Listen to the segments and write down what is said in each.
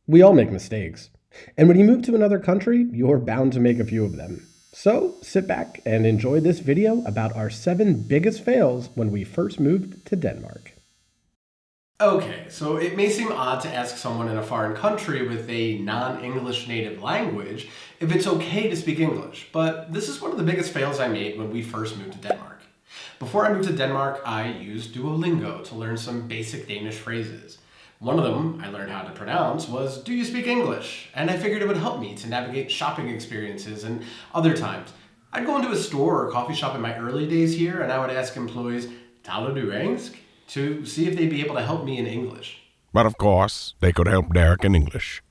We all make mistakes. And when you move to another country, you're bound to make a few of them. So sit back and enjoy this video about our 7 biggest fails when we first moved to Denmark. Okay, so it may seem odd to ask someone in a foreign country with a non-English native language if it's okay to speak English, but this is one of the biggest fails I made when we first moved to Denmark. Before I moved to Denmark, I used Duolingo to learn some basic Danish phrases. One of them I learned how to pronounce was, "Do you speak English?" And I figured it would help me to navigate shopping experiences and other times. I'd go into a store or coffee shop in my early days here and I would ask employees, "Taler du engelsk?" to see if they'd be able to help me in English. But of course, they could help Derek in English.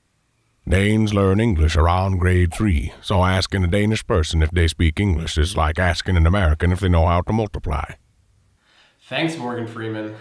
Danes learn English around grade 3, so asking a Danish person if they speak English is like asking an American if they know how to multiply. Thanks, Morgan Freeman.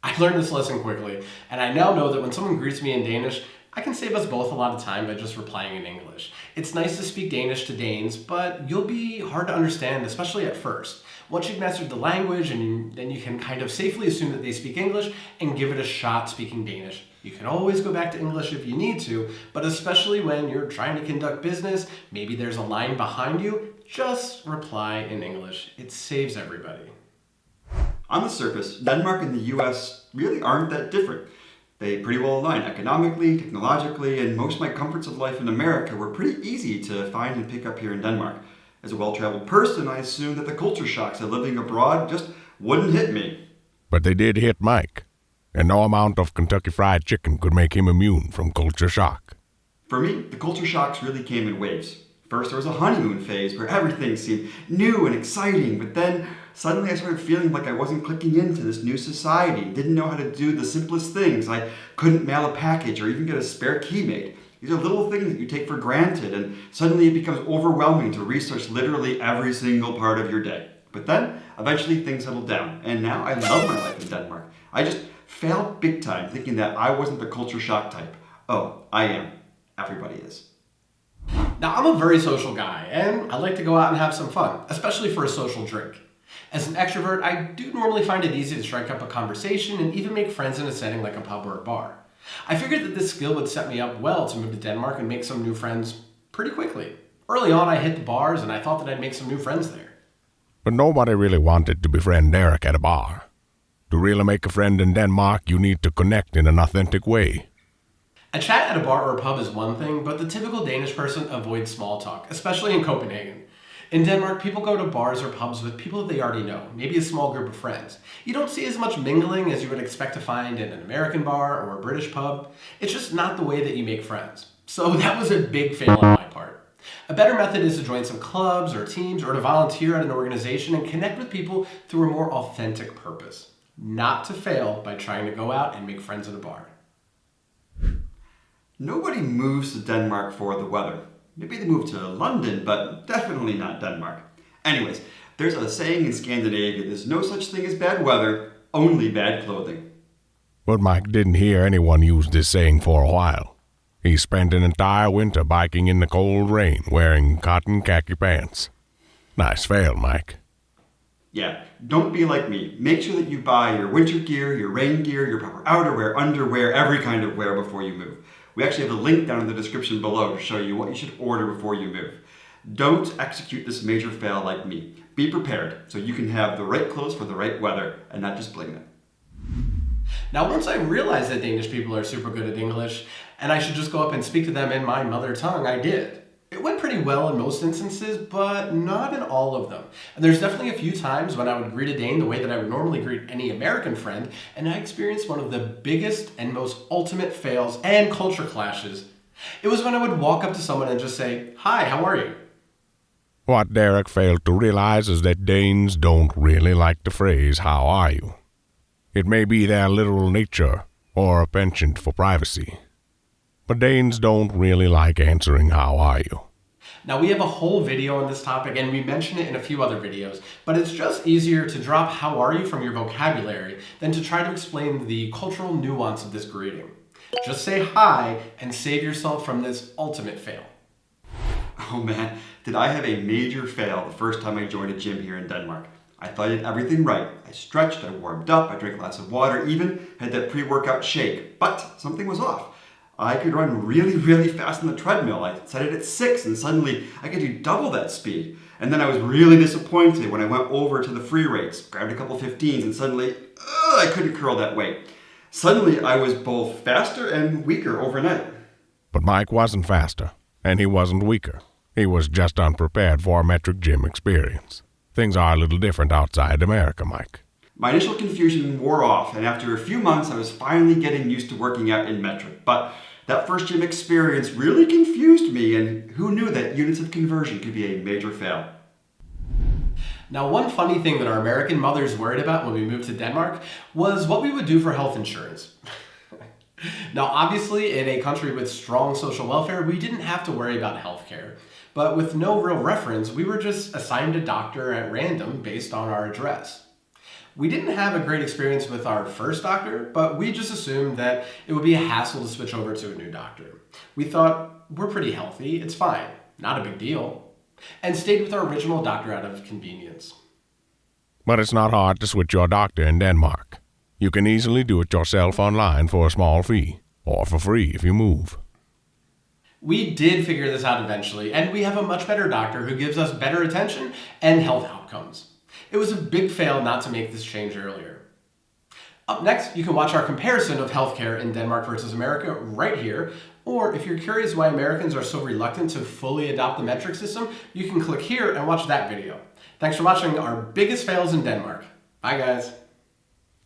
I learned this lesson quickly, and I now know that when someone greets me in Danish, I can save us both a lot of time by just replying in English. It's nice to speak Danish to Danes, but you'll be hard to understand, especially at first. Once you've mastered the language, and then you can kind of safely assume that they speak English and give it a shot speaking Danish. You can always go back to English if you need to, but especially when you're trying to conduct business, maybe there's a line behind you, just reply in English. It saves everybody. On the surface, Denmark and the US really aren't that different. They pretty well align economically, technologically, and most of my comforts of life in America were pretty easy to find and pick up here in Denmark. As a well-traveled person, I assumed that the culture shocks of living abroad just wouldn't hit me. But they did hit Mike, and no amount of Kentucky Fried Chicken could make him immune from culture shock. For me, the culture shocks really came in waves. First, there was a honeymoon phase where everything seemed new and exciting, but then suddenly I started feeling like I wasn't clicking into this new society, didn't know how to do the simplest things. I couldn't mail a package or even get a spare key made. These are little things that you take for granted, and suddenly it becomes overwhelming to research literally every single part of your day. But then, eventually things settled down, and now I love my life in Denmark. I just failed big time thinking that I wasn't the culture shock type. Oh, I am. Everybody is. Now, I'm a very social guy, and I like to go out and have some fun, especially for a social drink. As an extrovert, I do normally find it easy to strike up a conversation and even make friends in a setting like a pub or a bar. I figured that this skill would set me up well to move to Denmark and make some new friends pretty quickly. Early on, I hit the bars and I thought that I'd make some new friends there. But nobody really wanted to befriend Derek at a bar. To really make a friend in Denmark, you need to connect in an authentic way. A chat at a bar or a pub is one thing, but the typical Danish person avoids small talk, especially in Copenhagen. In Denmark, people go to bars or pubs with people that they already know, maybe a small group of friends. You don't see as much mingling as you would expect to find in an American bar or a British pub. It's just not the way that you make friends. So that was a big fail on my part. A better method is to join some clubs or teams or to volunteer at an organization and connect with people through a more authentic purpose. Not to fail by trying to go out and make friends at a bar. Nobody moves to Denmark for the weather. Maybe they move to London, but definitely not Denmark. Anyways, there's a saying in Scandinavia, there's no such thing as bad weather, only bad clothing. But Mike didn't hear anyone use this saying for a while. He spent an entire winter biking in the cold rain wearing cotton khaki pants. Nice fail, Mike. Yeah, don't be like me. Make sure that you buy your winter gear, your rain gear, your proper outerwear, underwear, every kind of wear before you move. We actually have a link down in the description below to show you what you should order before you move. Don't execute this major fail like me. Be prepared so you can have the right clothes for the right weather and not just bling it. Now, once I realized that Danish people are super good at English and I should just go up and speak to them in my mother tongue, I did. It went pretty well in most instances, but not in all of them. And there's definitely a few times when I would greet a Dane the way that I would normally greet any American friend, and I experienced one of the biggest and most ultimate fails and culture clashes. It was when I would walk up to someone and just say, "Hi, how are you?" What Derek failed to realize is that Danes don't really like the phrase, "How are you?" It may be their literal nature or a penchant for privacy. But Danes don't really like answering, "How are you?" Now, we have a whole video on this topic, and we mention it in a few other videos, but it's just easier to drop "how are you" from your vocabulary than to try to explain the cultural nuance of this greeting. Just say hi and save yourself from this ultimate fail. Oh man, did I have a major fail the first time I joined a gym here in Denmark. I thought I did everything right. I stretched, I warmed up, I drank a glass of water, even had that pre-workout shake, but something was off. I could run really, really fast on the treadmill. I set it at 6 and suddenly I could do double that speed. And then I was really disappointed when I went over to the free weights, grabbed a couple 15s and suddenly I couldn't curl that weight. Suddenly I was both faster and weaker overnight. But Mike wasn't faster, and he wasn't weaker. He was just unprepared for a metric gym experience. Things are a little different outside America, Mike. My initial confusion wore off, and after a few months I was finally getting used to working out in metric. But that first gym experience really confused me, and who knew that units of conversion could be a major fail? Now, one funny thing that our American mothers worried about when we moved to Denmark was what we would do for health insurance. Now, obviously, in a country with strong social welfare, we didn't have to worry about healthcare. But with no real reference, we were just assigned a doctor at random based on our address. We didn't have a great experience with our first doctor, but we just assumed that it would be a hassle to switch over to a new doctor. We thought, we're pretty healthy, it's fine, not a big deal, and stayed with our original doctor out of convenience. But it's not hard to switch your doctor in Denmark. You can easily do it yourself online for a small fee, or for free if you move. We did figure this out eventually, and we have a much better doctor who gives us better attention and health outcomes. It was a big fail not to make this change earlier. Up next, you can watch our comparison of healthcare in Denmark versus America right here, or if you're curious why Americans are so reluctant to fully adopt the metric system, you can click here and watch that video. Thanks for watching our biggest fails in Denmark. Bye guys.